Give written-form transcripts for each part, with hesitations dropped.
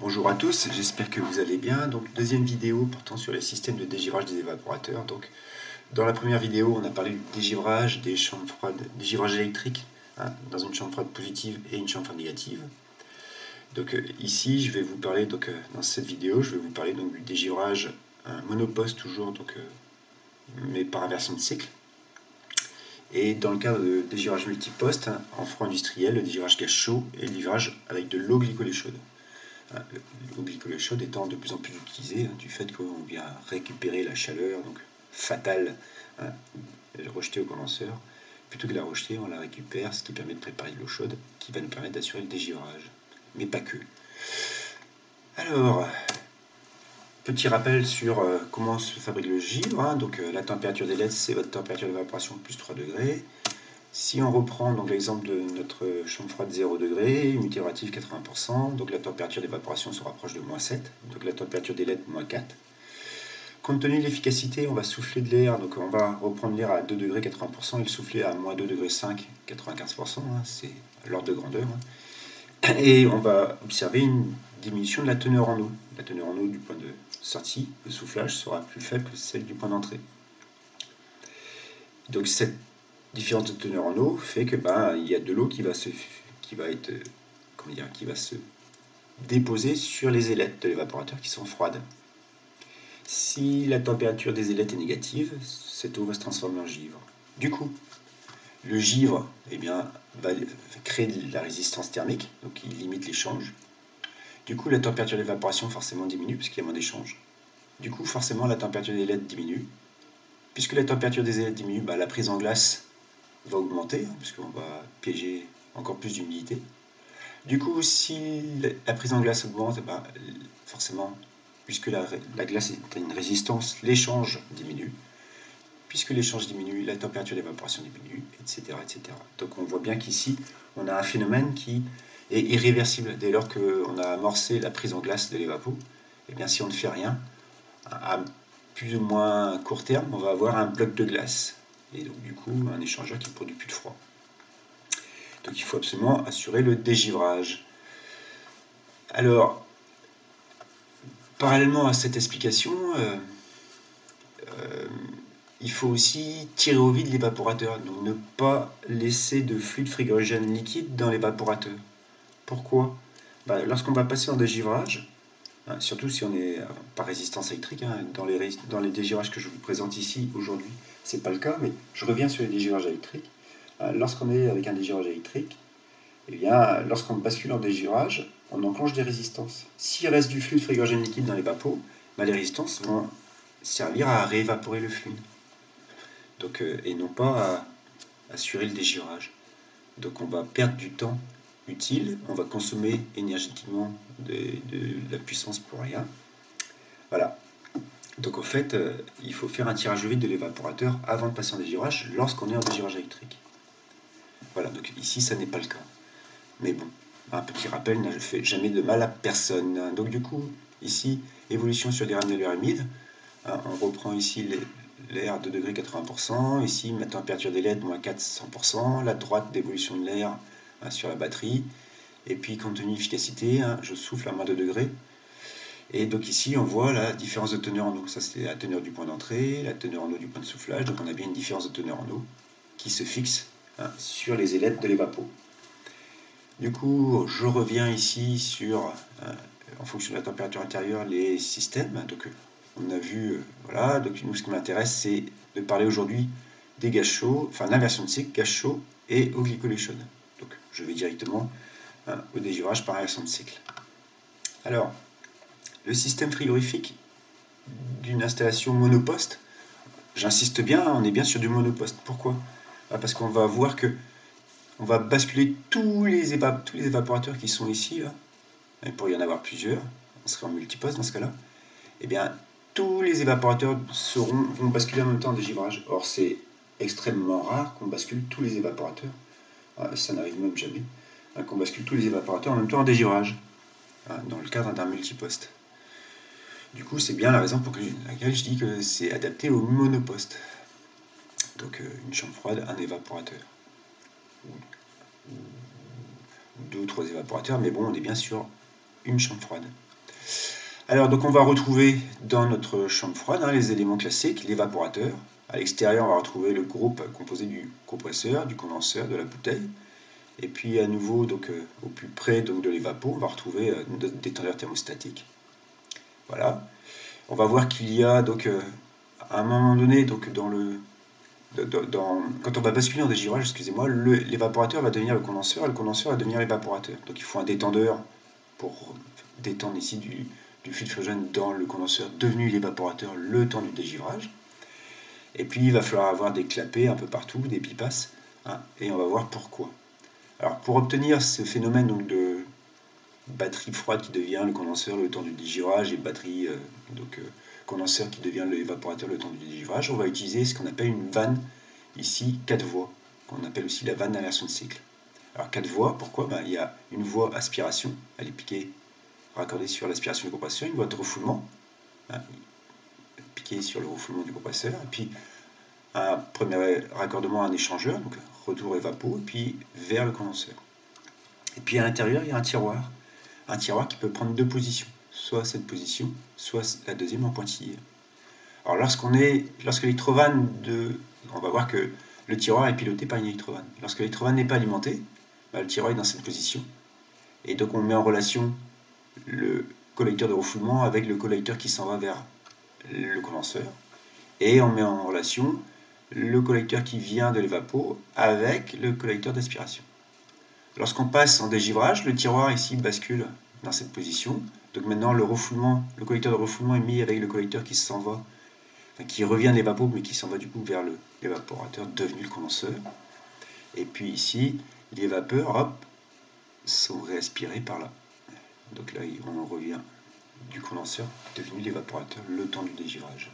Bonjour à tous, j'espère que vous allez bien. Donc deuxième vidéo portant sur les systèmes de dégivrage des évaporateurs. Donc dans la première vidéo, on a parlé du dégivrage des chambres froides, dégivrage électrique dans une chambre froide positive et une chambre froide négative. Donc ici, je vais vous parler dans cette vidéo, je vais vous parler donc du dégivrage monoposte toujours mais par inversion de cycle. Et dans le cadre de dégivrage multiposte, en froid industriel, le dégivrage gaz chaud et le dégivrage avec de l'eau glycolée chaude. L'eau glycolée chaude étant de plus en plus utilisée du fait qu'on vient récupérer la chaleur donc fatale rejetée au condenseur. Plutôt que de la rejeter, on la récupère, ce qui permet de préparer de l'eau chaude qui va nous permettre d'assurer le dégivrage. Mais pas que. Alors, petit rappel sur comment se fabrique le givre. Donc la température des LED, c'est votre température d'évaporation plus 3 degrés. Si on reprend donc l'exemple de notre chambre froide 0 degré, humidité relative 80%, donc la température d'évaporation se rapproche de moins 7, donc la température des LED moins 4. Compte tenu de l'efficacité, on va souffler de l'air, donc on va reprendre l'air à 2 degrés 80% et le souffler à moins 2 degrés 5, 95%, c'est l'ordre de grandeur. Et on va observer une diminution de la teneur en eau. La teneur en eau du point de sortie, le soufflage sera plus faible que celle du point d'entrée. Donc cette différence de teneur en eau fait que il y a de l'eau qui va se déposer sur les ailettes de l'évaporateur qui sont froides. Si la température des ailettes est négative, cette eau va se transformer en givre. Du coup, le givre va créer de la résistance thermique, donc il limite l'échange. Du coup, la température d'évaporation forcément diminue puisqu'il y a moins d'échange. Du coup, forcément, la température des ailettes diminue. Puisque la température des ailettes diminue, la prise en glace va augmenter, puisqu'on va piéger encore plus d'humidité. Du coup, si la prise en glace augmente, forcément, puisque la glace est une résistance, l'échange diminue. Puisque l'échange diminue, la température d'évaporation diminue, etc., etc. Donc on voit bien qu'ici, on a un phénomène qui est irréversible. Dès lors qu'on a amorcé la prise en glace de l'évapo, si on ne fait rien, à plus ou moins court terme, on va avoir un bloc de glace. Et donc du coup, un échangeur qui ne produit plus de froid. Donc il faut absolument assurer le dégivrage. Alors, parallèlement à cette explication, il faut aussi tirer au vide l'évaporateur, donc ne pas laisser de fluide frigorigène liquide dans l'évaporateur. Pourquoi ? Lorsqu'on va passer en dégivrage, surtout si on est par résistance électrique, dans les dégivrages que je vous présente ici aujourd'hui, ce n'est pas le cas, mais je reviens sur les dégivrages électriques. Lorsqu'on est avec un dégivrage électrique, lorsqu'on bascule en dégivrage, on enclenche des résistances. S'il reste du fluide frigorigène liquide dans les vapos, les résistances vont servir à réévaporer le fluide. Donc, et non pas à assurer le dégivrage. Donc on va perdre du temps utile, on va consommer énergétiquement de la puissance pour rien. Voilà. Donc en fait, il faut faire un tirage au vide de l'évaporateur avant de passer en dégivrage lorsqu'on est en dégivrage électrique. Voilà, donc ici ça n'est pas le cas. Mais bon, un petit rappel ne fait jamais de mal à personne. Donc du coup, ici, évolution sur des ramionnaires humides. On reprend ici l'air 2 degrés 80%, ici ma température des LED moins 400%, la droite d'évolution de l'air sur la batterie, et puis compte tenu de l'efficacité, je souffle à moins 2 degrés. Et donc ici on voit la différence de teneur en eau, ça c'est la teneur du point d'entrée, la teneur en eau du point de soufflage, donc on a bien une différence de teneur en eau qui se fixe sur les ailettes de l'évapo. Du coup, je reviens ici sur, en fonction de la température intérieure, les systèmes. Donc, on a vu, voilà. Donc, nous, ce qui m'intéresse, c'est de parler aujourd'hui des gaz chauds, enfin l'inversion de cycle, gaz chaud et eau glycolée chaude. Donc, je vais directement au dégivrage par inversion de cycle. Alors, le système frigorifique d'une installation monoposte, j'insiste bien, on est bien sur du monoposte. Pourquoi ? Parce qu'on va voir que on va basculer tous les évaporateurs qui sont ici, là, il pourrait y en avoir plusieurs, on serait en multiposte dans ce cas-là, tous les évaporateurs vont basculer en même temps en dégivrage. Or, c'est extrêmement rare qu'on bascule tous les évaporateurs, ça n'arrive même jamais, qu'on bascule tous les évaporateurs en même temps en dégivrage, dans le cadre d'un multiposte. Du coup, c'est bien la raison pour laquelle je dis que c'est adapté au monoposte. Donc, une chambre froide, un évaporateur. Ou 2 ou 3 évaporateurs, mais bon, on est bien sur une chambre froide. Alors, donc on va retrouver dans notre chambre froide les éléments classiques, l'évaporateur. À l'extérieur, on va retrouver le groupe composé du compresseur, du condenseur, de la bouteille. Et puis à nouveau, donc, au plus près donc, de l'évapo, on va retrouver notre détendeur thermostatique. Voilà. On va voir qu'il y a donc à un moment donné, donc quand on va basculer en dégivrage, excusez-moi, l'évaporateur va devenir le condenseur et le condenseur va devenir l'évaporateur. Donc il faut un détendeur pour détendre ici du fluide frigorigène dans le condenseur devenu l'évaporateur le temps du dégivrage. Et puis il va falloir avoir des clapets un peu partout, des bipasses, et on va voir pourquoi. Alors pour obtenir ce phénomène donc, de batterie froide qui devient le condenseur le temps du dégivrage et batterie condenseur qui devient l'évaporateur le temps du dégivrage, on va utiliser ce qu'on appelle une vanne, ici 4 voies, qu'on appelle aussi la vanne d'inversion de cycle. Alors 4 voies, pourquoi? Il y a une voie aspiration, elle est piquée, raccordée sur l'aspiration du compresseur, une voie de refoulement, piquée sur le refoulement du compresseur, et puis un premier raccordement à un échangeur, donc retour évapo, et puis vers le condenseur. Et puis à l'intérieur, il y a un tiroir qui peut prendre deux positions, soit cette position, soit la deuxième en pointillé. Alors lorsque l'électrovanne on va voir que le tiroir est piloté par une électrovanne. Lorsque l'électrovanne n'est pas alimentée, le tiroir est dans cette position. Et donc on met en relation le collecteur de refoulement avec le collecteur qui s'en va vers le condenseur. Et on met en relation le collecteur qui vient de l'évapo avec le collecteur d'aspiration. Lorsqu'on passe en dégivrage, le tiroir ici bascule dans cette position. Donc maintenant le collecteur de refoulement est mis avec le collecteur qui s'en va, qui revient de l'évapo mais qui s'en va du coup vers l'évaporateur devenu le condenseur. Et puis ici, les vapeurs, hop, sont réaspirées par là. Donc là, on revient du condenseur devenu l'évaporateur le temps du dégivrage.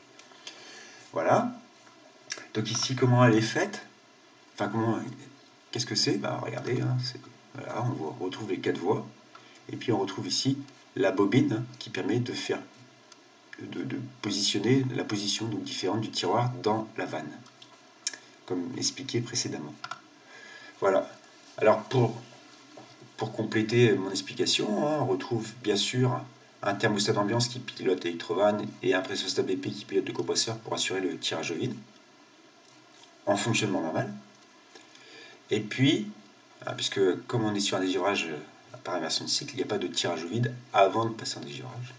Voilà. Donc ici, comment elle est faite? Qu'est-ce que c'est? Regardez, voilà, on retrouve les 4 voies. Et puis on retrouve ici la bobine qui permet de positionner la position donc différente du tiroir dans la vanne, comme expliqué précédemment. Voilà. Alors pour compléter mon explication, on retrouve bien sûr un thermostat d'ambiance qui pilote l'électrovanne et un pressostat BP qui pilote le compresseur pour assurer le tirage au vide en fonctionnement normal. Et puis, puisque comme on est sur un dégivrage par inversion de cycle, il n'y a pas de tirage au vide avant de passer en dégivrage.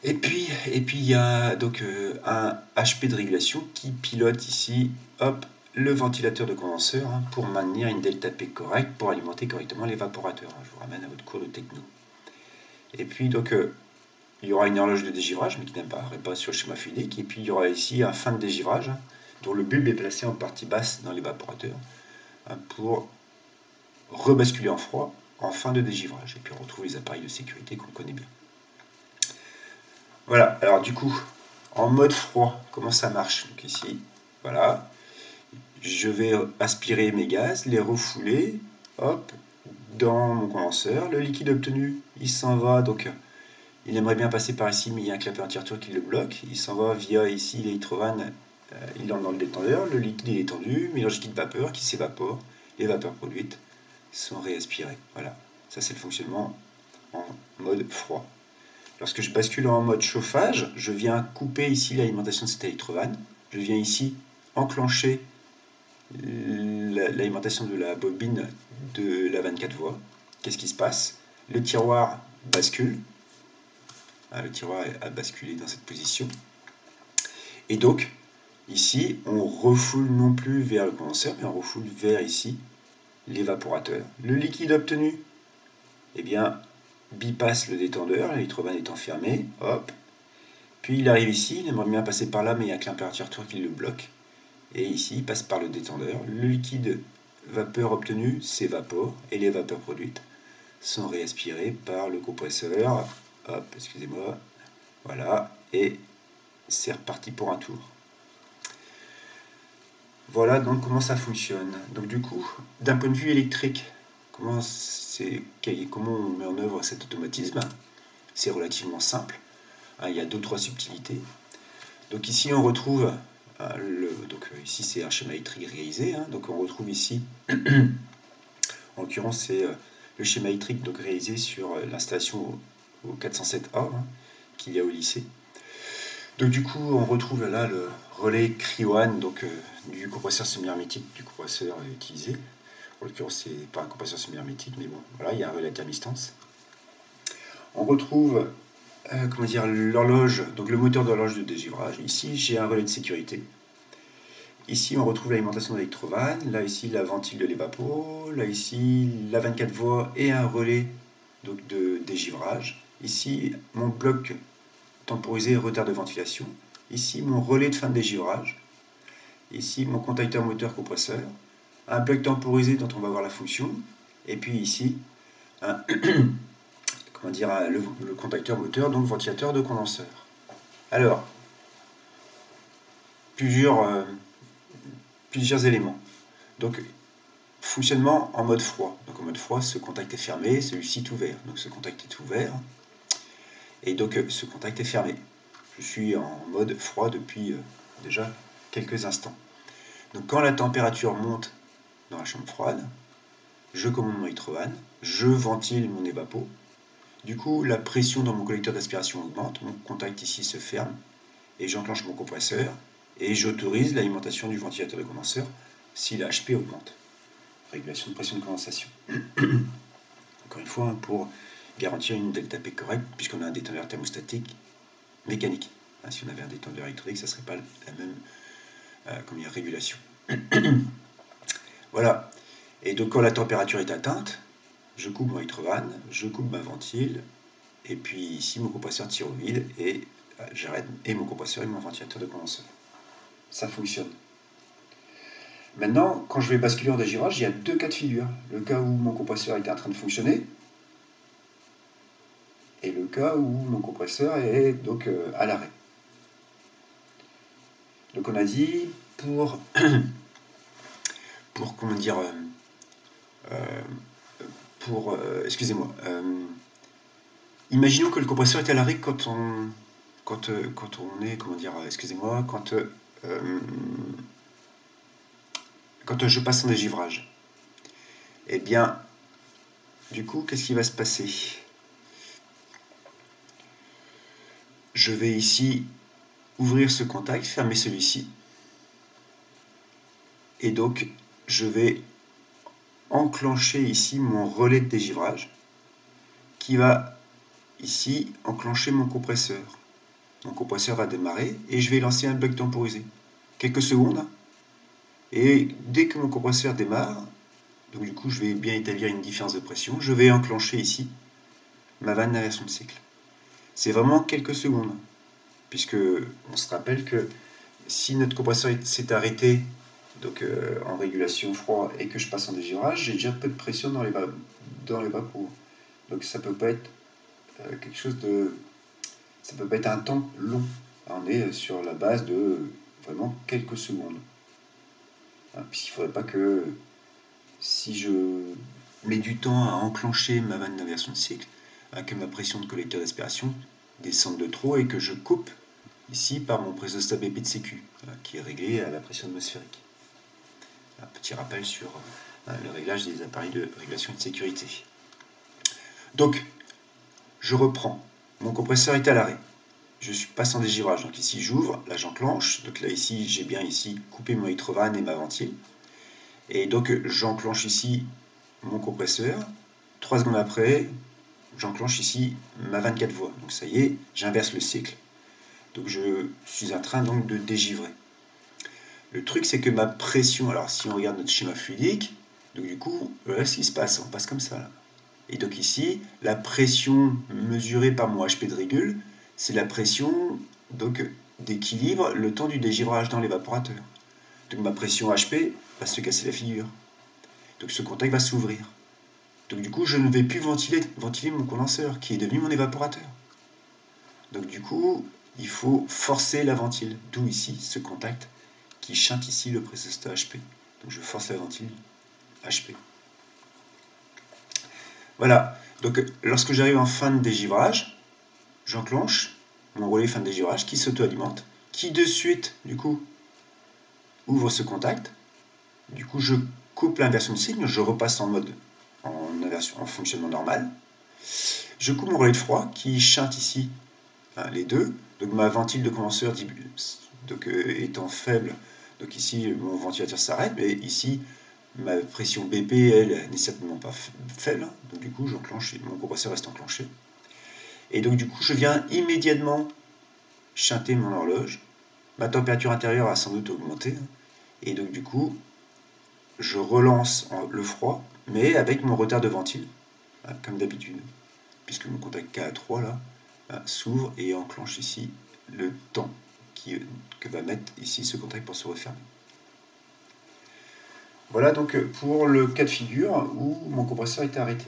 Et puis il y a donc un HP de régulation qui pilote ici, hop, le ventilateur de condenseur pour maintenir une delta P correcte pour alimenter correctement l'évaporateur. Je vous ramène à votre cours de techno. Et puis donc il y aura une horloge de dégivrage mais qui n'apparaît pas sur le schéma fluidique. Et puis il y aura ici un fin de dégivrage dont le bulbe est placé en partie basse dans l'évaporateur pour rebasculer en froid en fin de dégivrage. Et puis on retrouve les appareils de sécurité qu'on connaît bien. Voilà, alors du coup, en mode froid, comment ça marche? Donc ici, voilà, je vais aspirer mes gaz, les refouler, hop, dans mon condenseur. Le liquide obtenu, il s'en va, donc il aimerait bien passer par ici, mais il y a un clapet anti-retour qui le bloque. Il s'en va via ici l'électrovanne, il entre dans le détendeur, le liquide est étendu, mélange liquide-vapeur qui s'évapore, les vapeurs produites sont réaspirées. Voilà, ça c'est le fonctionnement en mode froid. Lorsque je bascule en mode chauffage, je viens couper ici l'alimentation de cette électrovanne. Je viens ici enclencher l'alimentation de la bobine de la 24 voies. Qu'est-ce qui se passe? Le tiroir bascule. Le tiroir a basculé dans cette position. Et donc, ici, on refoule non plus vers le condenseur, mais on refoule vers ici l'évaporateur. Le liquide obtenu, eh bien, bypasse le détendeur, l'électrovanne est enfermée, hop. Puis il arrive ici, il aimerait bien passer par là, mais il y a un clapet anti-retour qui le bloque. Et ici, il passe par le détendeur. Le liquide vapeur obtenu s'évapore et les vapeurs produites sont réaspirées par le compresseur. Hop, excusez-moi. Voilà, et c'est reparti pour un tour. Voilà donc comment ça fonctionne. Donc du coup, d'un point de vue électrique, comment on met en œuvre cet automatisme? C'est relativement simple. Il y a 2-3 subtilités. Donc ici on retrouve, ici c'est un schéma électrique réalisé, donc on retrouve ici, en l'occurrence c'est le schéma électrique donc réalisé sur l'installation au 407A hein, qu'il y a au lycée. Donc du coup, on retrouve là le relais Cryo-1, donc du compresseur semi-hermétique du compresseur utilisé. En l'occurrence, c'est pas un compresseur semi-hermétique, mais bon, voilà, il y a un relais à thermistance. On retrouve comment dire, l'horloge, donc le moteur d'horloge de dégivrage. Ici, j'ai un relais de sécurité. Ici, on retrouve l'alimentation d'électrovanne. Là, ici, la ventile de l'évapo. Là, ici, la 24 voies et un relais donc, de dégivrage. Ici, mon bloc temporisé retard de ventilation. Ici, mon relais de fin de dégivrage. Ici, mon contacteur moteur compresseur. Un bloc temporisé dont on va voir la fonction. Et puis ici, un, comment dire, le contacteur moteur, donc ventilateur de condenseur. Alors, plusieurs éléments. Donc, fonctionnement en mode froid. Donc, en mode froid, ce contact est fermé, celui-ci est ouvert. Donc, ce contact est ouvert. Et donc, ce contact est fermé. Je suis en mode froid depuis déjà quelques instants. Donc, quand la température monte dans la chambre froide, je commande mon Electrovan, je ventile mon évapo. Du coup, la pression dans mon collecteur d'aspiration augmente, mon contact ici se ferme, et j'enclenche mon compresseur, et j'autorise l'alimentation du ventilateur de condenseur si la HP augmente. Régulation de pression de condensation. Encore une fois, pour garantir une delta P correcte, puisqu'on a un détendeur thermostatique mécanique. Si on avait un détendeur électronique, ça ne serait pas la même régulation. Voilà. Et donc, quand la température est atteinte, je coupe mon Electrovan, je coupe ma ventile, et puis ici, mon compresseur tire au vide, et j'arrête, et mon compresseur et mon ventilateur de condenseur. Ça fonctionne. Maintenant, quand je vais basculer en dégivrage, il y a deux cas de figure. Le cas où mon compresseur était en train de fonctionner, et le cas où mon compresseur est donc à l'arrêt. Donc on a dit pour comment dire excusez-moi, imaginons que le compresseur est à l'arrêt quand on est, comment dire, excusez-moi, quand je passe en dégivrage. Eh bien, du coup, qu'est-ce qui va se passer? Je vais ici ouvrir ce contact, fermer celui-ci. Et donc, je vais enclencher ici mon relais de dégivrage qui va ici enclencher mon compresseur. Mon compresseur va démarrer et je vais lancer un bloc temporisé. Quelques secondes. Et dès que mon compresseur démarre, donc du coup je vais bien établir une différence de pression, je vais enclencher ici ma vanne d'inversion de cycle. C'est vraiment quelques secondes. Puisque on se rappelle que si notre compresseur s'est arrêté donc en régulation froid et que je passe en dégivrage, j'ai déjà peu de pression dans les vapeurs. Donc ça peut pas être quelque chose de... Ça peut pas être un temps long. On est sur la base de vraiment quelques secondes. Puisqu'il ne faudrait pas que si je mets du temps à enclencher ma vanne d'inversion de cycle, que ma pression de collecteur d'aspiration descende de trop et que je coupe ici par mon présostat BP de sécu, qui est réglé à la pression atmosphérique. Un petit rappel sur le réglage des appareils de régulation de sécurité. Donc, je reprends. Mon compresseur est à l'arrêt. Je passe en dégivrage. Donc ici, j'ouvre. Là, j'enclenche. Donc là, ici, j'ai bien ici coupé mon Electrovan et ma ventile. Et donc, j'enclenche ici mon compresseur. 3 secondes après, j'enclenche ici ma 24 voies. Donc ça y est, j'inverse le cycle. Donc je suis en train donc de dégivrer. Le truc, c'est que ma pression, alors si on regarde notre schéma fluidique, donc du coup, voilà ce qui se passe, on passe comme ça. Là. Et donc ici, la pression mesurée par mon HP de régule, c'est la pression d'équilibre le temps du dégivrage dans l'évaporateur. Donc ma pression HP va se casser la figure. Donc ce contact va s'ouvrir. Donc du coup, je ne vais plus ventiler mon condenseur, qui est devenu mon évaporateur. Donc du coup, il faut forcer la ventile, d'où ici ce contact qui chante ici le présostat HP. Donc je force la ventile HP. Voilà, donc lorsque j'arrive en fin de dégivrage, j'enclenche mon relais fin de dégivrage qui s'auto-alimente, qui de suite, du coup, ouvre ce contact. Du coup, je coupe l'inversion de cycle, je repasse en mode en fonctionnement normal. Je coupe mon relais de froid qui chante ici les deux. Donc ma ventile de condenseur étant faible, donc ici mon ventilateur s'arrête, mais ici ma pression BP, elle, n'est certainement pas faible. Donc du coup, j'enclenche, mon compresseur reste enclenché. Et donc du coup, je viens immédiatement chanter mon horloge. Ma température intérieure a sans doute augmenté. Et donc du coup, je relance le froid, mais avec mon retard de ventile, comme d'habitude, puisque mon contact K3 là s'ouvre et enclenche ici le temps que va mettre ici ce contact pour se refermer. Voilà donc pour le cas de figure où mon compresseur était arrêté.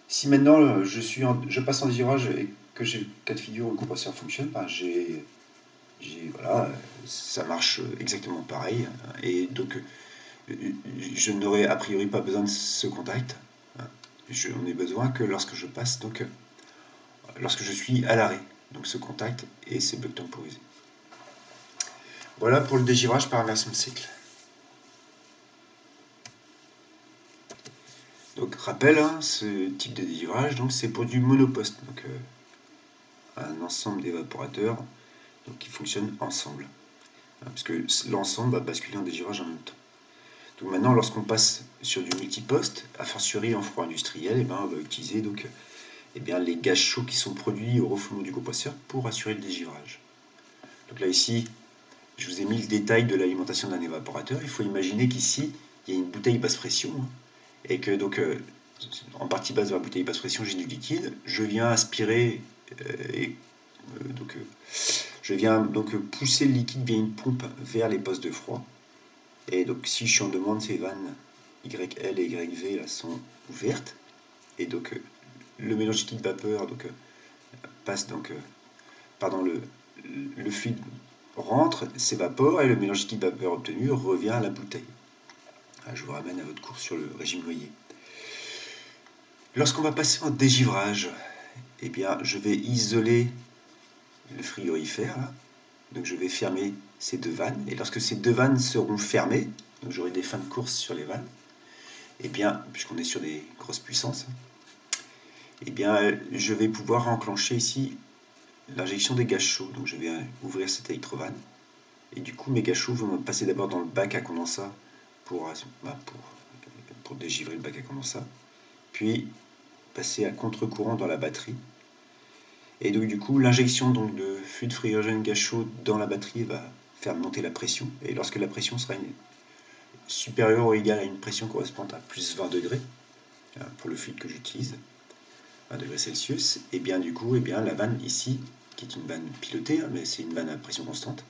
Si maintenant je passe en désgivrage et que j'ai le cas de figure où le compresseur fonctionne, voilà, ça marche exactement pareil. Et donc je n'aurai a priori pas besoin de ce contact. Je n'en ai besoin que lorsque je passe, donc lorsque je suis à l'arrêt. Donc ce contact et ces blocs temporisés. Voilà pour le dégivrage par inversion de cycle. Donc rappel, ce type de dégivrage, c'est pour du monoposte, donc un ensemble d'évaporateurs qui fonctionnent ensemble, puisque l'ensemble va basculer en dégivrage en même temps. Donc maintenant, lorsqu'on passe sur du multiposte, a fortiori en froid industriel, on va utiliser les gaz chauds qui sont produits au refoulement du compresseur pour assurer le dégivrage. Donc là ici, je vous ai mis le détail de l'alimentation d'un évaporateur. Il faut imaginer qu'ici, il y a une bouteille basse pression, et que donc en partie basse de la bouteille basse pression, j'ai du liquide. Je viens aspirer je viens donc pousser le liquide via une pompe vers les postes de froid. Et donc si je suis en demande, ces vannes YL et YV là, sont ouvertes. Et donc le mélange liquide-vapeur passe le fluide rentre, s'évapore et le mélange liquide-vapeur obtenu revient à la bouteille. Je vous ramène à votre cours sur le régime Noyer. Lorsqu'on va passer en dégivrage, je vais isoler le frigorifère. Là. Donc je vais fermer ces deux vannes. Et lorsque ces deux vannes seront fermées, donc j'aurai des fins de course sur les vannes, puisqu'on est sur des grosses puissances, je vais pouvoir enclencher ici l'injection des gaz chauds. Donc je vais ouvrir cette électrovanne. Et du coup, mes gaz chauds vont passer d'abord dans le bac à condensat pour dégivrer le bac à condensat. Puis passer à contre-courant dans la batterie. Et donc du coup, l'injection de fluide frigorigène gaz chaud dans la batterie va faire monter la pression. Et lorsque la pression sera supérieure ou égale à une pression correspondante à plus 20 degrés, pour le fluide que j'utilise, 20 degrés Celsius, et bien du coup, la vanne ici, qui est une vanne pilotée, mais c'est une vanne à pression constante,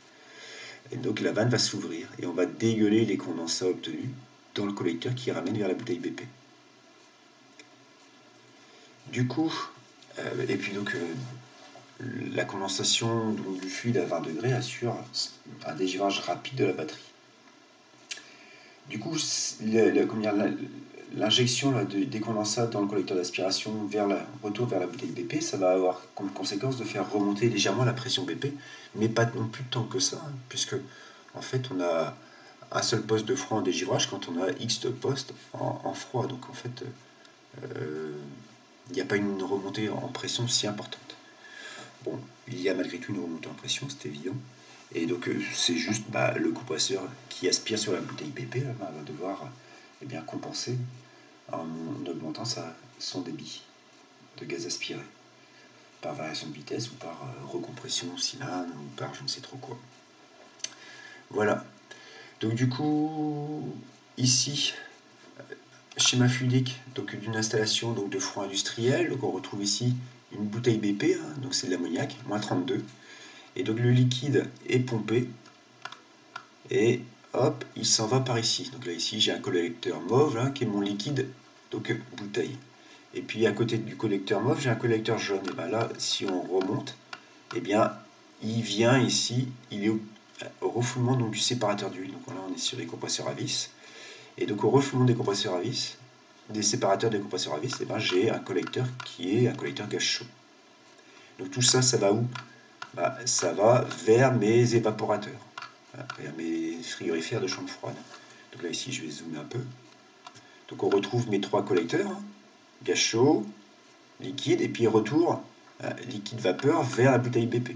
et donc la vanne va s'ouvrir et on va dégueuler les condensats obtenus dans le collecteur qui ramène vers la bouteille BP. Du coup, la condensation du fluide à 20 degrés assure un dégivrage rapide de la batterie. Du coup, l'injection des condensats dans le collecteur d'aspiration retour vers la bouteille BP, ça va avoir comme conséquence de faire remonter légèrement la pression BP, mais pas non plus tant que ça, puisque en fait on a un seul poste de froid en dégivrage quand on a X de postes en froid. Donc en fait, il n'y a pas une remontée en pression si importante. Bon, il y a malgré tout une remontée en pression, c'est évident. Et donc c'est juste le compresseur qui aspire sur la bouteille BP va devoir compenser en augmentant son débit de gaz aspiré par variation de vitesse ou par recompression cylindre ou par je ne sais trop quoi. Voilà. Donc du coup, ici, schéma fluidique d'une installation de froid industriel. Donc on retrouve ici une bouteille BP, donc c'est de l'ammoniac, moins 32. Et donc le liquide est pompé et hop, il s'en va par ici. Donc là ici j'ai un collecteur mauve qui est mon liquide, donc bouteille. Et puis à côté du collecteur mauve, j'ai un collecteur jaune. Et là, si on remonte, il vient ici, il est au refoulement du séparateur d'huile. Donc là on est sur les compresseurs à vis. Et donc au refoulement des compresseurs à vis, des séparateurs des compresseurs à vis, j'ai un collecteur qui est un collecteur gaz chaud. Donc tout ça, ça va où? Ça va vers mes évaporateurs, vers mes frigorifères de chambre froide. Donc là ici, je vais zoomer un peu. Donc on retrouve mes trois collecteurs, gaz chaud, liquide, et puis retour liquide vapeur vers la bouteille BP.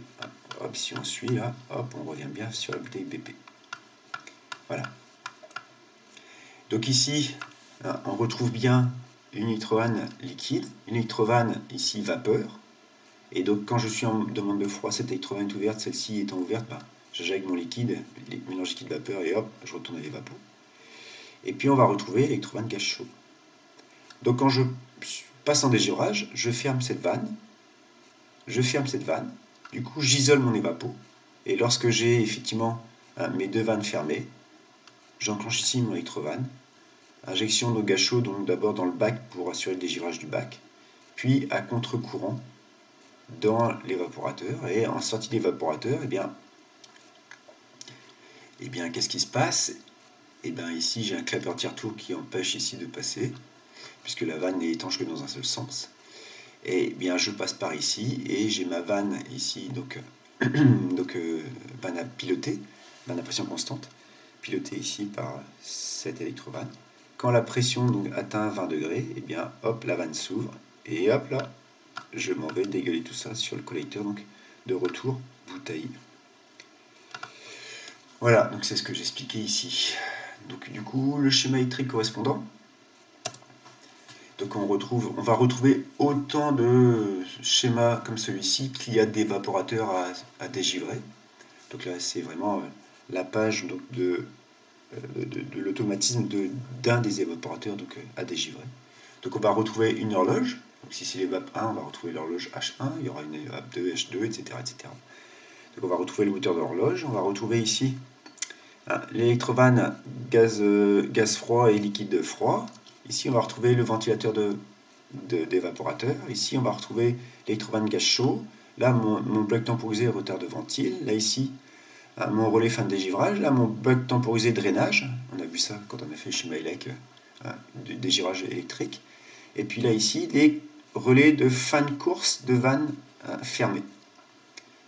Hop, si on suit là, hop, on revient bien sur la bouteille BP. Voilà. Donc ici, on retrouve bien une nitrovane liquide, une nitrovane ici vapeur. Et donc quand je suis en demande de froid, cette électrovane est ouverte, celle-ci étant ouverte, j'injecte mon liquide, mélange liquide vapeur, et hop, je retourne à l'évapo. Et puis on va retrouver l'électrovane gaz chaud. Donc quand je passe en dégivrage, je ferme cette vanne, du coup j'isole mon évapo, et lorsque j'ai effectivement mes deux vannes fermées, j'enclenche ici mon électrovanne, injection de gaz chaud donc d'abord dans le bac pour assurer le dégivrage du bac, puis à contre-courant dans l'évaporateur, et en sortie d'évaporateur, eh bien qu'est-ce qui se passe? Et bien ici j'ai un clapper tire-tour qui empêche ici de passer, puisque la vanne n'est étanche que dans un seul sens. Et bien je passe par ici, et j'ai ma vanne ici, donc vanne à piloter, vanne à pression constante, pilotée ici par cette électrovanne. Quand la pression donc atteint 20 degrés, et bien hop, la vanne s'ouvre, et hop là, je m'en vais dégueuler tout ça sur le collecteur, donc de retour bouteille. Voilà, donc c'est ce que j'expliquais ici. Donc du coup, le schéma électrique correspondant. Donc on va retrouver autant de schémas comme celui-ci qu'il y a d'évaporateurs à dégivrer. Donc là, c'est vraiment la page donc, de l'automatisme d'un des évaporateurs donc, à dégivrer. Donc on va retrouver une horloge. Donc si c'est l'évap 1, on va retrouver l'horloge H1, il y aura une évap 2, H2, etc., etc. Donc on va retrouver le moteur d'horloge, on va retrouver ici l'électrovanne gaz froid et liquide froid. Ici on va retrouver le ventilateur d'évaporateur. Ici on va retrouver l'électrovanne gaz chaud. Là mon bloc temporisé retard de ventile. Là ici mon relais fin de dégivrage. Là mon bloc temporisé drainage. On a vu ça quand on a fait le schéma ELEC de dégivrage électrique. Et puis là ici les relais de fin de course de vanne fermée.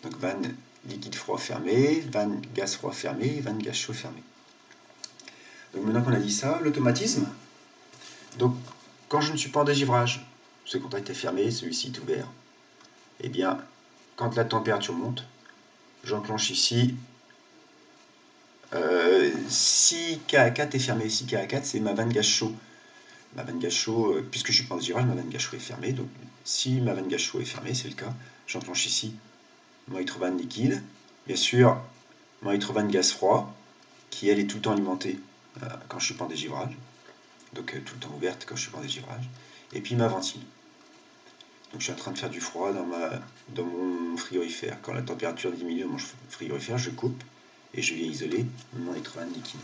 Donc vanne liquide froid fermé, vanne gaz froid fermé, vanne gaz chaud fermé. Donc maintenant qu'on a dit ça, l'automatisme. Donc quand je ne suis pas en dégivrage, ce contact est fermé, celui-ci est ouvert. Et bien, quand la température monte, j'enclenche ici 6K4 est fermé. 6K4, c'est ma vanne gaz chaud. Ma vanne gaz chaud, puisque je ne suis pas en dégivrage, ma vanne gaz chaud est fermée. Donc si ma vanne gaz chaud est fermée, c'est le cas, j'enclenche ici mon électrovanne liquide. Bien sûr, mon électrovanne gaz froid, qui elle est tout le temps alimentée quand je ne suis pas en dégivrage. Donc tout le temps ouverte quand je suis pas en dégivrage. Et puis ma ventile. Donc je suis en train de faire du froid dans mon frigorifère. Quand la température diminue dans mon frigorifère, je coupe et je viens isoler mon électrovanne liquide.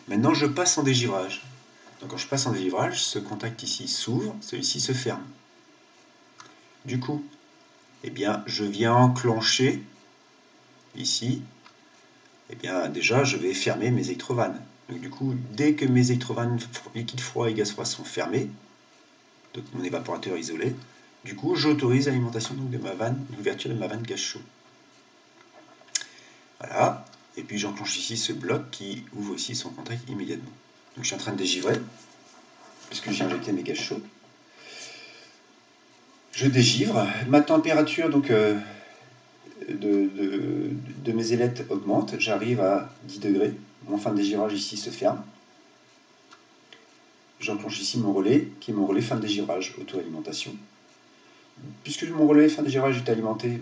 Maintenant je passe en dégivrage. Donc quand je passe en dégivrage, ce contact ici s'ouvre, celui-ci se ferme. Du coup, eh bien, je viens enclencher ici, eh bien déjà je vais fermer mes électrovannes. Donc du coup, dès que mes électrovannes liquide froid et gaz froid sont fermées, donc mon évaporateur isolé, du coup j'autorise l'alimentation de ma vanne, l'ouverture de ma vanne gaz chaud. Voilà, et puis j'enclenche ici ce bloc qui ouvre aussi son contact immédiatement. Donc je suis en train de dégivrer, puisque j'ai injecté mes gaz chauds. Je dégivre, ma température donc, de mes ailettes augmente, j'arrive à 10 degrés, mon fin de dégivrage ici se ferme. J'enclenche ici mon relais, qui est mon relais fin de dégivrage, auto-alimentation. Puisque mon relais fin de dégivrage est alimenté,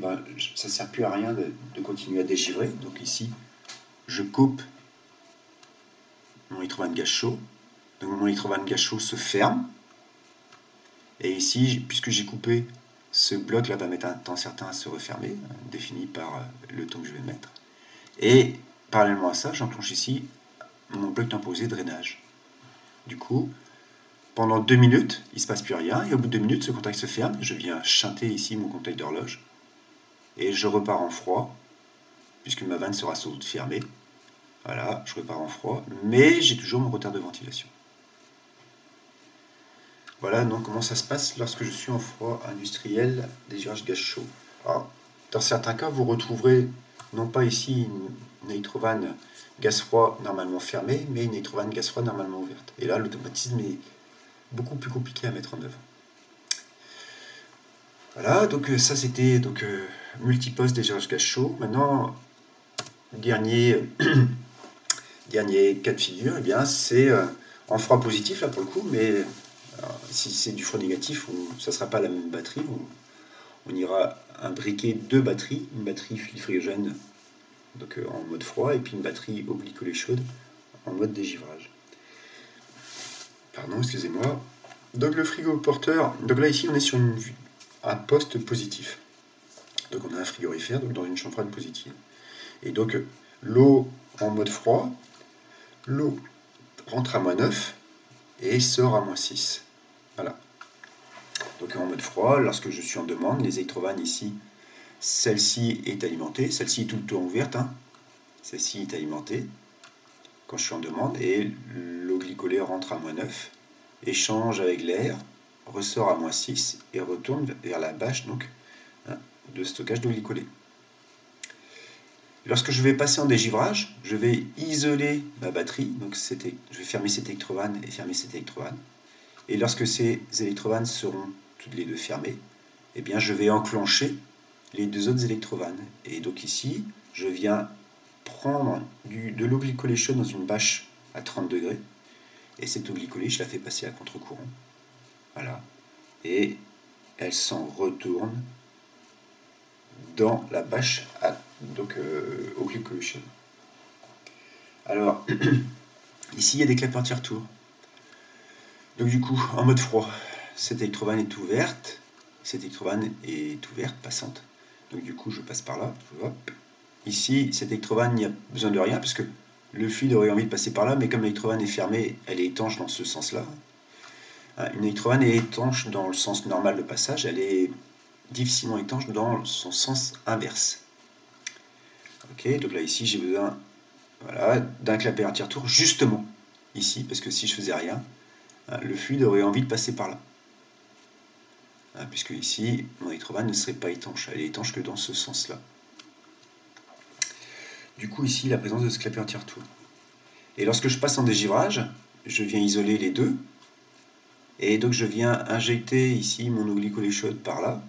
ça ne sert plus à rien de continuer à dégivrer. Donc ici, je coupe mon électrovanne gaz chaud. Donc mon électrovanne gaz chaud se ferme. Et ici, puisque j'ai coupé, ce bloc-là va mettre un temps certain à se refermer, défini par le temps que je vais mettre. Et parallèlement à ça, j'enclenche ici mon bloc temporisé drainage. Du coup, pendant 2 minutes, il ne se passe plus rien, et au bout de 2 minutes, ce contact se ferme, je viens chanter ici mon contact d'horloge, et je repars en froid, puisque ma vanne sera sans doute fermée. Voilà, je repars en froid, mais j'ai toujours mon retard de ventilation. Voilà donc comment ça se passe lorsque je suis en froid industriel, dégivrage gaz chaud. Alors, dans certains cas, vous retrouverez non pas ici une électrovanne gaz froid normalement fermée, mais une électrovanne gaz froid normalement ouverte. Et là, l'automatisme est beaucoup plus compliqué à mettre en œuvre. Voilà, donc ça c'était donc multiposte dégirage gaz chaud. Maintenant, dernier, dernier cas de figure, eh bien c'est en froid positif là pour le coup, mais si c'est du froid négatif, ça ne sera pas la même batterie. On ira imbriquer deux batteries, une batterie frigogène donc en mode froid et puis une batterie eau glycolée chaude en mode dégivrage. Pardon, excusez-moi. Donc le frigo porteur, donc là ici on est sur un poste positif. Donc on a un frigorifère donc dans une chambre froide positive. Et donc l'eau en mode froid, l'eau rentre à -9 et sort à -6. Voilà. Donc en mode froid, lorsque je suis en demande, les électrovannes ici, celle-ci est alimentée, celle-ci est tout le temps ouverte, hein. Celle-ci est alimentée quand je suis en demande et l'eau glycolée rentre à -9, échange avec l'air, ressort à -6 et retourne vers la bâche donc, hein, de stockage d'eau glycolée. Lorsque je vais passer en dégivrage, je vais isoler ma batterie, donc je vais fermer cette électrovanne et fermer cette électrovanne. Et lorsque ces électrovannes seront toutes les deux fermées, eh bien je vais enclencher les deux autres électrovannes. Et donc ici, je viens prendre de l'eau glycolée chaude dans une bâche à 30 degrés. Et cette eau glycolée, je la fais passer à contre-courant. Voilà. Et elle s'en retourne dans la bâche au glycolée chaude. Alors, ici, il y a des clapets anti-retour. Donc du coup, en mode froid, cette électrovanne est ouverte. Cette électrovanne est ouverte, passante. Donc du coup, je passe par là. Hop. Ici, cette électrovanne, il n'y a besoin de rien, puisque le fluide aurait envie de passer par là, mais comme l'électrovanne est fermée, elle est étanche dans ce sens-là. Une électrovanne est étanche dans le sens normal de passage, elle est difficilement étanche dans son sens inverse. Ok, donc là ici j'ai besoin voilà, d'un clapet anti-retour, justement ici, parce que si je faisais rien, le fluide aurait envie de passer par là. Puisque ici, mon électrovanne ne serait pas étanche, elle est étanche que dans ce sens-là. Du coup ici, la présence de ce clapet anti-retour. Et lorsque je passe en dégivrage, je viens isoler les deux, et donc je viens injecter ici mon eau glycolée chaude par là.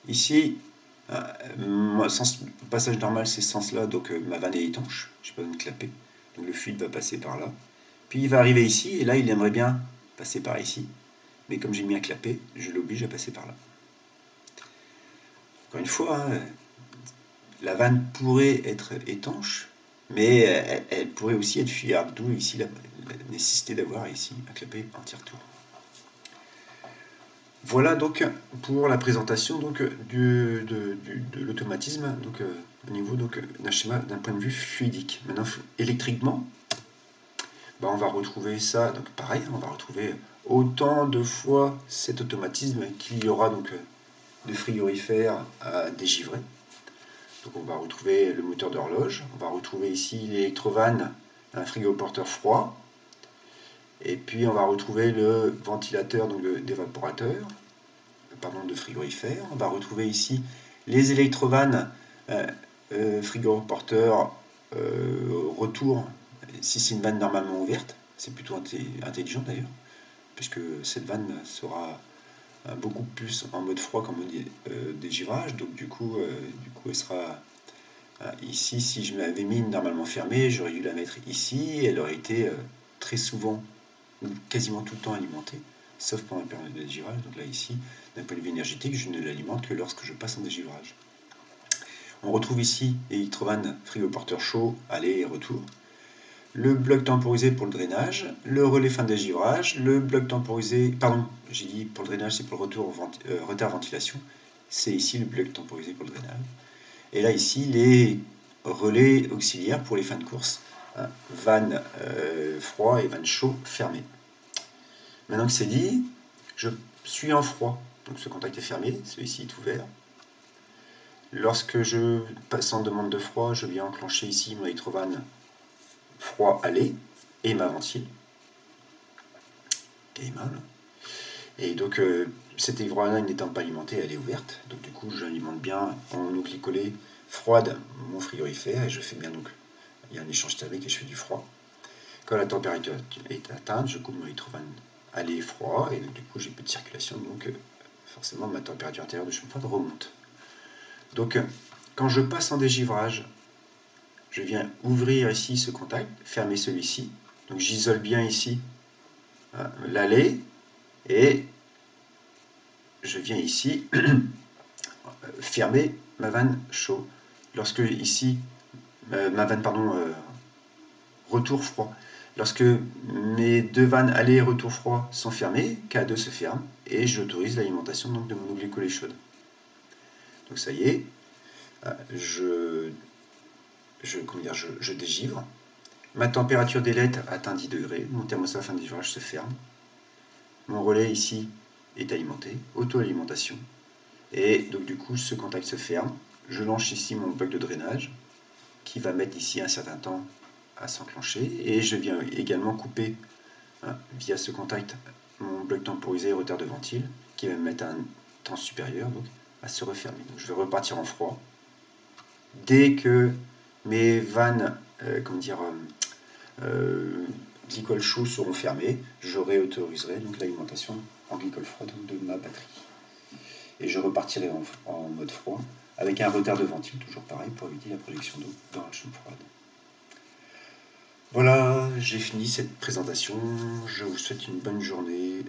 Ici, le passage normal c'est ce sens-là, donc ma vanne est étanche, je n'ai pas besoin de clapet, donc le fluide va passer par là. Puis il va arriver ici, et là il aimerait bien passer par ici, mais comme j'ai mis un clapet, je l'oblige à passer par là. Encore une fois, hein, la vanne pourrait être étanche, mais elle pourrait aussi être fuyarde, d'où ici la nécessité d'avoir ici un clapet anti-retour. Voilà donc pour la présentation donc, de l'automatisme au niveau d'un schéma d'un point de vue fluidique. Maintenant, électriquement, on va retrouver ça, donc pareil, on va retrouver autant de fois cet automatisme qu'il y aura donc de frigorifères à dégivrer. Donc on va retrouver le moteur d'horloge, on va retrouver ici l'électrovanne, un frigo porteur froid, et puis on va retrouver le ventilateur donc d'évaporateur, de frigorifère. On va retrouver ici les électrovannes frigo-porteur retour, si c'est une vanne normalement ouverte. C'est plutôt intelligent d'ailleurs, puisque cette vanne sera beaucoup plus en mode froid qu'en mode dégivrage. Donc du coup elle sera ici. Si je m'avais mis normalement fermée, j'aurais dû la mettre ici. Elle aurait été très souvent, ou quasiment tout le temps alimentée, sauf pendant la période de dégivrage. Donc là ici, d'un point de vue énergétique, je ne l'alimente que lorsque je passe en dégivrage. On retrouve ici l'électrovanne frigo-porteur chaud, aller et retour. Le bloc temporisé pour le drainage, le relais fin de dégivrage, le bloc temporisé, pardon, j'ai dit pour le drainage, c'est pour le retard ventilation. C'est ici le bloc temporisé pour le drainage. Et là ici, les relais auxiliaires pour les fins de course, hein, vanne froid et vanne chaud fermée. Maintenant que c'est dit, je suis en froid. Donc ce contact est fermé, celui-ci est ouvert. Lorsque je passe en demande de froid, je viens enclencher ici mon électrovanne froid aller et ma ventile. Et donc cette électrovanne n'étant pas alimentée, elle est ouverte. Donc du coup j'alimente bien en eau glycolée froide mon frigorifère et je fais bien donc, il y a un échange thermique et je fais du froid. Quand la température est atteinte, je coupe mon électrovanne aller froid et donc, du coup j'ai peu de circulation, donc forcément ma température intérieure de chambre froide remonte. Donc quand je passe en dégivrage, je viens ouvrir ici ce contact, fermer celui-ci. Donc j'isole bien ici l'allée et je viens ici fermer ma vanne chaud. Lorsque ici, ma vanne, pardon, retour froid. Lorsque mes deux vannes aller et retour froid sont fermées, K2 se ferme et j'autorise l'alimentation donc de mon eau glycolée chaude. Donc ça y est, je dégivre. Ma température d'ailette atteint 10 degrés, mon thermostat fin de dégivrage se ferme. Mon relais ici est alimenté, auto-alimentation. Et donc du coup, ce contact se ferme. Je lance ici mon bloc de drainage qui va mettre ici un certain temps à s'enclencher. Et je viens également couper via ce contact mon bloc temporisé retard de ventile qui va me mettre un temps supérieur donc, à se refermer. Donc je vais repartir en froid. Dès que mes vannes glycol chaud seront fermées, je réautoriserai donc l'alimentation en glycol froid de ma batterie. Et je repartirai en mode froid avec un retard de ventile, toujours pareil, pour éviter la projection d'eau dans la chambre froide. Voilà, j'ai fini cette présentation. Je vous souhaite une bonne journée.